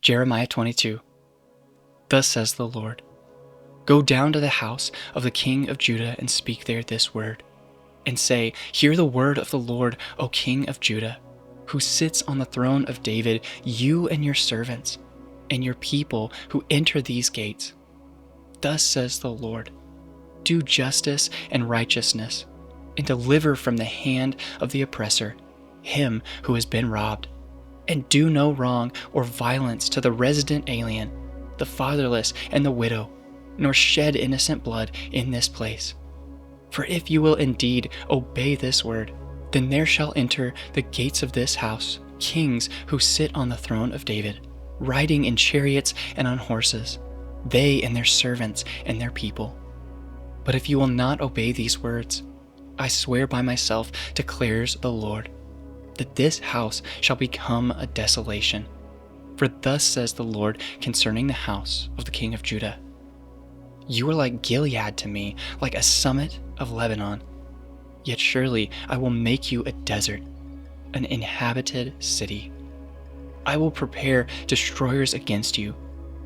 Jeremiah 22. Thus says the Lord, Go down to the house of the king of Judah and speak there this word, and say, Hear the word of the Lord, O King of Judah, who sits on the throne of David, you and your servants, and your people who enter these gates. Thus says the Lord, Do justice and righteousness, and deliver from the hand of the oppressor him who has been robbed, and do no wrong or violence to the resident alien, the fatherless and the widow, nor shed innocent blood in this place. For if you will indeed obey this word, then there shall enter the gates of this house kings who sit on the throne of David, riding in chariots and on horses, they and their servants and their people. But if you will not obey these words, I swear by myself, declares the Lord, that this house shall become a desolation. For thus says the Lord concerning the house of the king of Judah, You are like Gilead to me, like a summit of Lebanon. Yet surely I will make you a desert, an inhabited city. I will prepare destroyers against you,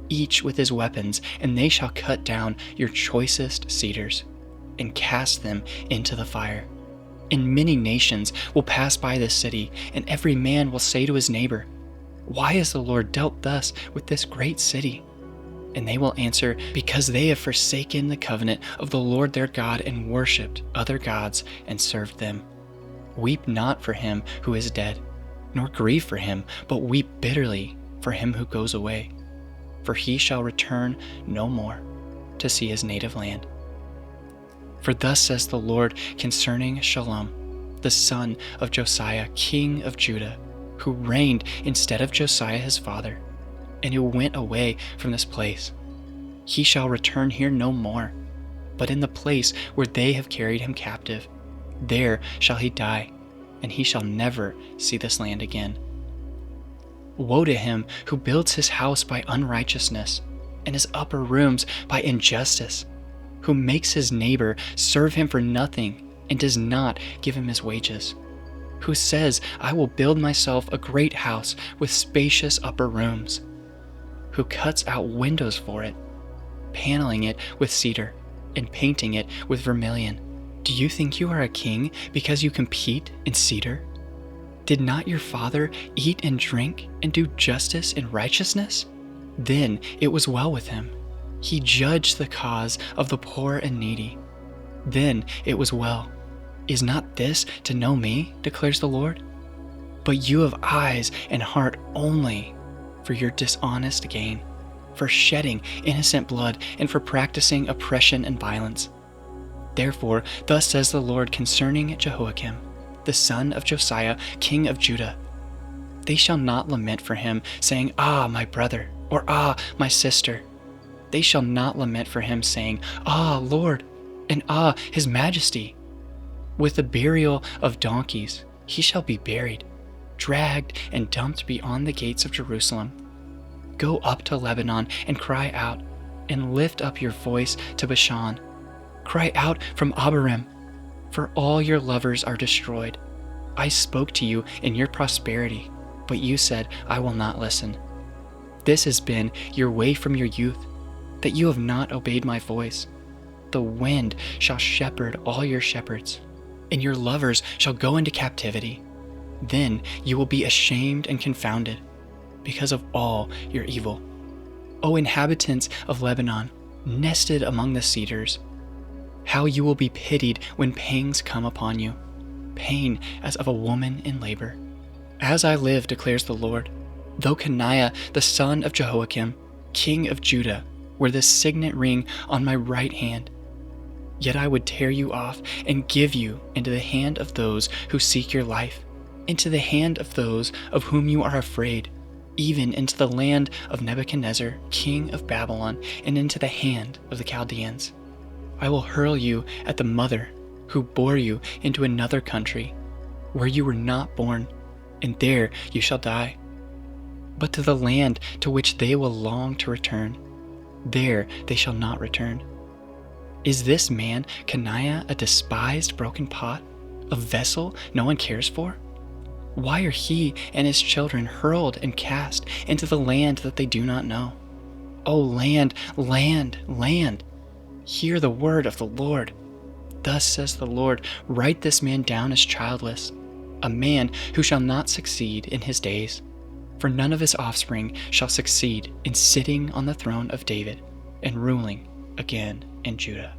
each with his weapons, and they shall cut down your choicest cedars and cast them into the fire. And many nations will pass by this city, and every man will say to his neighbor, Why has the Lord dealt thus with this great city? And they will answer, Because they have forsaken the covenant of the Lord their God and worshipped other gods and served them. Weep not for him who is dead, nor grieve for him, but weep bitterly for him who goes away. For he shall return no more to see his native land. For thus says the Lord concerning Shallum, the son of Josiah, king of Judah, who reigned instead of Josiah his father, and who went away from this place. He shall return here no more, but in the place where they have carried him captive, there shall he die, and he shall never see this land again. Woe to him who builds his house by unrighteousness, and his upper rooms by injustice, who makes his neighbor serve him for nothing and does not give him his wages, who says, I will build myself a great house with spacious upper rooms, who cuts out windows for it, paneling it with cedar and painting it with vermilion. Do you think you are a king because you compete in cedar? Did not your father eat and drink and do justice and righteousness? Then it was well with him. He judged the cause of the poor and needy. Then it was well. Is not this to know me, declares the Lord? But you have eyes and heart only for your dishonest gain, for shedding innocent blood, and for practicing oppression and violence. Therefore, thus says the Lord concerning Jehoiakim, the son of Josiah, king of Judah, They shall not lament for him, saying, Ah, my brother, or Ah, my sister. They shall not lament for him, saying, Ah, Lord, and Ah, his majesty. With the burial of donkeys he shall be buried, dragged and dumped beyond the gates of Jerusalem. Go up to Lebanon and cry out, and lift up your voice to Bashan. Cry out from Abarim, for all your lovers are destroyed. I spoke to you in your prosperity, but you said, I will not listen. This has been your way from your youth, that you have not obeyed my voice. The wind shall shepherd all your shepherds, and your lovers shall go into captivity. Then you will be ashamed and confounded because of all your evil. O inhabitants of Lebanon, nested among the cedars, how you will be pitied when pangs come upon you, pain as of a woman in labor. As I live, declares the Lord, though Coniah the son of Jehoiakim, king of Judah, were the signet ring on my right hand, yet I would tear you off and give you into the hand of those who seek your life, into the hand of those of whom you are afraid, even into the land of Nebuchadnezzar, king of Babylon, and into the hand of the Chaldeans. I will hurl you at the mother who bore you into another country, where you were not born, and there you shall die. But to the land to which they will long to return, there they shall not return. Is this man, Coniah, a despised broken pot, a vessel no one cares for? Why are he and his children hurled and cast into the land that they do not know? O land, land, land, hear the word of the Lord. Thus says the Lord, write this man down as childless, a man who shall not succeed in his days. For none of his offspring shall succeed in sitting on the throne of David and ruling again in Judah.